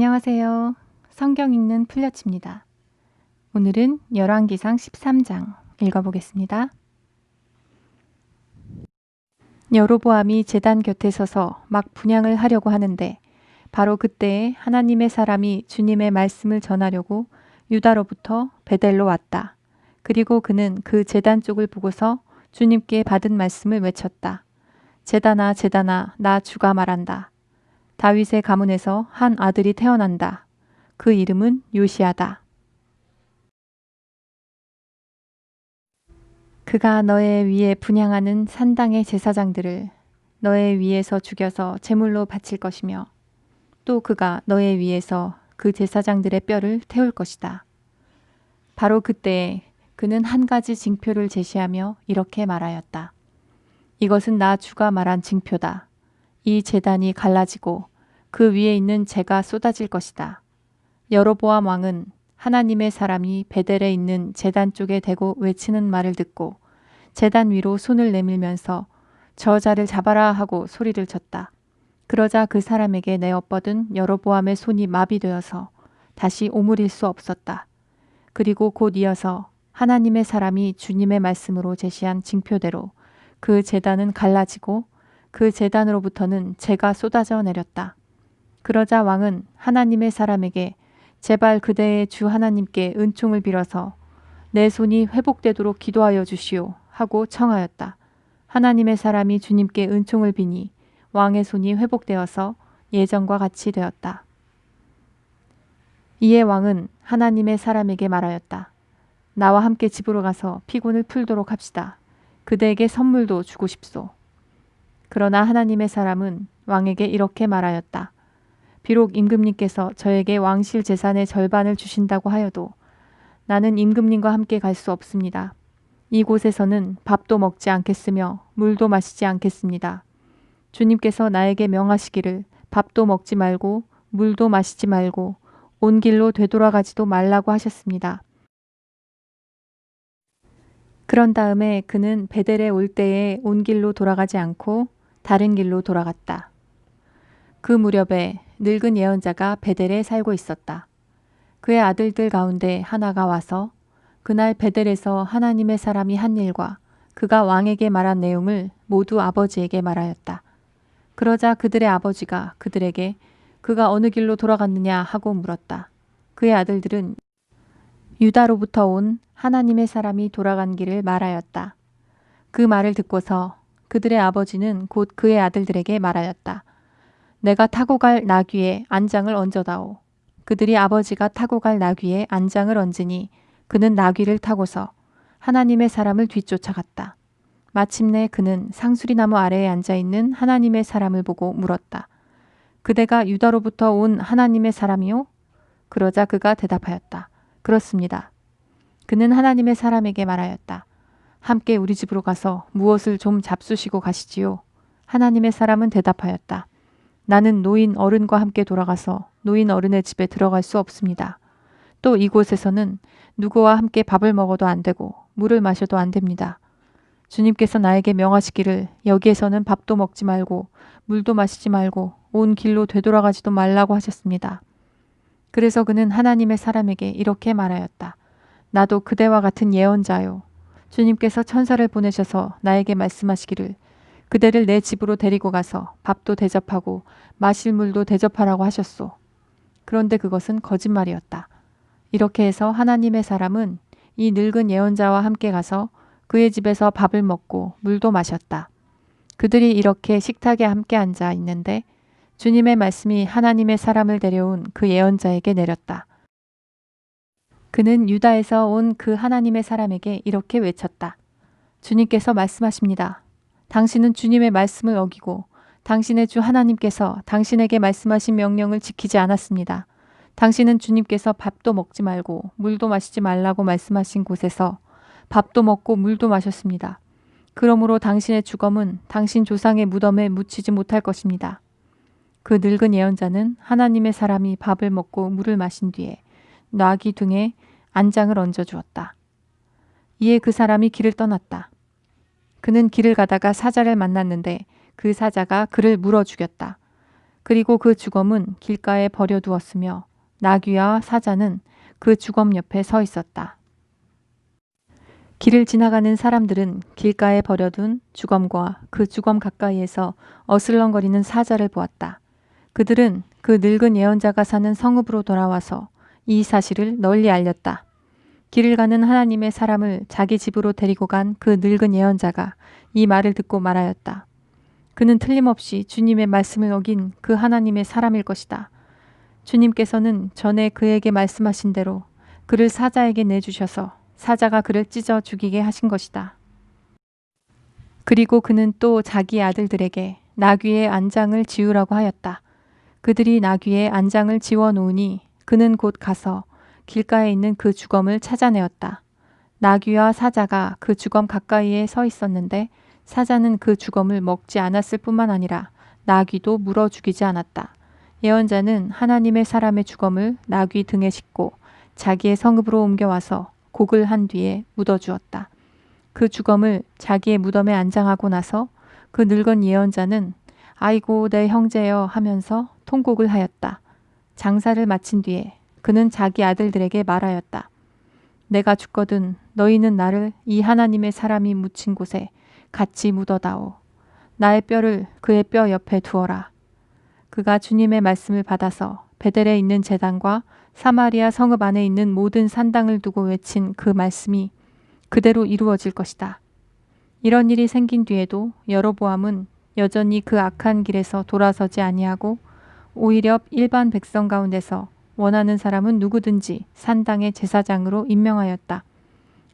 안녕하세요. 성경 읽는 풀려칩니다. 오늘은 열왕기상 13장 읽어보겠습니다. 여로보암이 제단 곁에 서서 막 분향을 하려고 하는데 바로 그때에 하나님의 사람이 주님의 말씀을 전하려고 유다로부터 베델로 왔다. 그리고 그는 그 제단 쪽을 보고서 주님께 받은 말씀을 외쳤다. 제단아 제단아 나 주가 말한다. 다윗의 가문에서 한 아들이 태어난다. 그 이름은 요시야다. 그가 너의 위에 분향하는 산당의 제사장들을 너의 위에서 죽여서 제물로 바칠 것이며 또 그가 너의 위에서 그 제사장들의 뼈를 태울 것이다. 바로 그때에 그는 한 가지 징표를 제시하며 이렇게 말하였다. 이것은 나 주가 말한 징표다. 이 제단이 갈라지고 그 위에 있는 재가 쏟아질 것이다. 여로보암 왕은 하나님의 사람이 베델에 있는 제단 쪽에 대고 외치는 말을 듣고 제단 위로 손을 내밀면서 저 자를 잡아라 하고 소리를 쳤다. 그러자 그 사람에게 내어뻗은 여로보암의 손이 마비되어서 다시 오므릴 수 없었다. 그리고 곧 이어서 하나님의 사람이 주님의 말씀으로 제시한 징표대로 그 제단은 갈라지고 그 제단으로부터는 재가 쏟아져 내렸다. 그러자 왕은 하나님의 사람에게 제발 그대의 주 하나님께 은총을 빌어서 내 손이 회복되도록 기도하여 주시오 하고 청하였다. 하나님의 사람이 주님께 은총을 비니 왕의 손이 회복되어서 예전과 같이 되었다. 이에 왕은 하나님의 사람에게 말하였다. 나와 함께 집으로 가서 피곤을 풀도록 합시다. 그대에게 선물도 주고 싶소. 그러나 하나님의 사람은 왕에게 이렇게 말하였다. 비록 임금님께서 저에게 왕실 재산의 절반을 주신다고 하여도 나는 임금님과 함께 갈 수 없습니다. 이곳에서는 밥도 먹지 않겠으며 물도 마시지 않겠습니다. 주님께서 나에게 명하시기를 밥도 먹지 말고 물도 마시지 말고 온 길로 되돌아가지도 말라고 하셨습니다. 그런 다음에 그는 베델에 올 때에 온 길로 돌아가지 않고 다른 길로 돌아갔다. 그 무렵에 늙은 예언자가 베델에 살고 있었다. 그의 아들들 가운데 하나가 와서 그날 베델에서 하나님의 사람이 한 일과 그가 왕에게 말한 내용을 모두 아버지에게 말하였다. 그러자 그들의 아버지가 그들에게 그가 어느 길로 돌아갔느냐 하고 물었다. 그의 아들들은 유다로부터 온 하나님의 사람이 돌아간 길을 말하였다. 그 말을 듣고서 그들의 아버지는 곧 그의 아들들에게 말하였다. 내가 타고 갈 나귀에 안장을 얹어다오. 그들이 아버지가 타고 갈 나귀에 안장을 얹으니 그는 나귀를 타고서 하나님의 사람을 뒤쫓아갔다. 마침내 그는 상수리나무 아래에 앉아있는 하나님의 사람을 보고 물었다. 그대가 유다로부터 온 하나님의 사람이요? 그러자 그가 대답하였다. 그렇습니다. 그는 하나님의 사람에게 말하였다. 함께 우리 집으로 가서 무엇을 좀 잡수시고 가시지요. 하나님의 사람은 대답하였다. 나는 노인 어른과 함께 돌아가서 노인 어른의 집에 들어갈 수 없습니다. 또 이곳에서는 누구와 함께 밥을 먹어도 안 되고 물을 마셔도 안 됩니다. 주님께서 나에게 명하시기를 여기에서는 밥도 먹지 말고 물도 마시지 말고 온 길로 되돌아가지도 말라고 하셨습니다. 그래서 그는 하나님의 사람에게 이렇게 말하였다. 나도 그대와 같은 예언자요. 주님께서 천사를 보내셔서 나에게 말씀하시기를 그대를 내 집으로 데리고 가서 밥도 대접하고 마실 물도 대접하라고 하셨소. 그런데 그것은 거짓말이었다. 이렇게 해서 하나님의 사람은 이 늙은 예언자와 함께 가서 그의 집에서 밥을 먹고 물도 마셨다. 그들이 이렇게 식탁에 함께 앉아 있는데 주님의 말씀이 하나님의 사람을 데려온 그 예언자에게 내렸다. 그는 유다에서 온 그 하나님의 사람에게 이렇게 외쳤다. 주님께서 말씀하십니다. 당신은 주님의 말씀을 어기고 당신의 주 하나님께서 당신에게 말씀하신 명령을 지키지 않았습니다. 당신은 주님께서 밥도 먹지 말고 물도 마시지 말라고 말씀하신 곳에서 밥도 먹고 물도 마셨습니다. 그러므로 당신의 주검은 당신 조상의 무덤에 묻히지 못할 것입니다. 그 늙은 예언자는 하나님의 사람이 밥을 먹고 물을 마신 뒤에 나귀 등에 안장을 얹어 주었다. 이에 그 사람이 길을 떠났다. 그는 길을 가다가 사자를 만났는데 그 사자가 그를 물어 죽였다. 그리고 그 주검은 길가에 버려두었으며 나귀와 사자는 그 주검 옆에 서 있었다. 길을 지나가는 사람들은 길가에 버려둔 주검과 그 주검 가까이에서 어슬렁거리는 사자를 보았다. 그들은 그 늙은 예언자가 사는 성읍으로 돌아와서 이 사실을 널리 알렸다. 길을 가는 하나님의 사람을 자기 집으로 데리고 간 그 늙은 예언자가 이 말을 듣고 말하였다. 그는 틀림없이 주님의 말씀을 어긴 그 하나님의 사람일 것이다. 주님께서는 전에 그에게 말씀하신 대로 그를 사자에게 내주셔서 사자가 그를 찢어 죽이게 하신 것이다. 그리고 그는 또 자기 아들들에게 나귀의 안장을 지우라고 하였다. 그들이 나귀의 안장을 지워 놓으니 그는 곧 가서 길가에 있는 그 주검을 찾아내었다. 나귀와 사자가 그 주검 가까이에 서 있었는데 사자는 그 주검을 먹지 않았을 뿐만 아니라 나귀도 물어 죽이지 않았다. 예언자는 하나님의 사람의 주검을 나귀 등에 싣고 자기의 성읍으로 옮겨와서 곡을 한 뒤에 묻어주었다. 그 주검을 자기의 무덤에 안장하고 나서 그 늙은 예언자는 아이고 내 형제여 하면서 통곡을 하였다. 장사를 마친 뒤에 그는 자기 아들들에게 말하였다. 내가 죽거든 너희는 나를 이 하나님의 사람이 묻힌 곳에 같이 묻어다오. 나의 뼈를 그의 뼈 옆에 두어라. 그가 주님의 말씀을 받아서 베델에 있는 제단과 사마리아 성읍 안에 있는 모든 산당을 두고 외친 그 말씀이 그대로 이루어질 것이다. 이런 일이 생긴 뒤에도 여로보암은 여전히 그 악한 길에서 돌아서지 아니하고 오히려 일반 백성 가운데서 원하는 사람은 누구든지 산당의 제사장으로 임명하였다.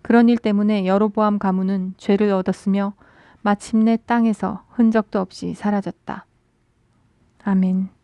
그런 일 때문에 여로보암 가문은 죄를 얻었으며 마침내 땅에서 흔적도 없이 사라졌다. 아멘.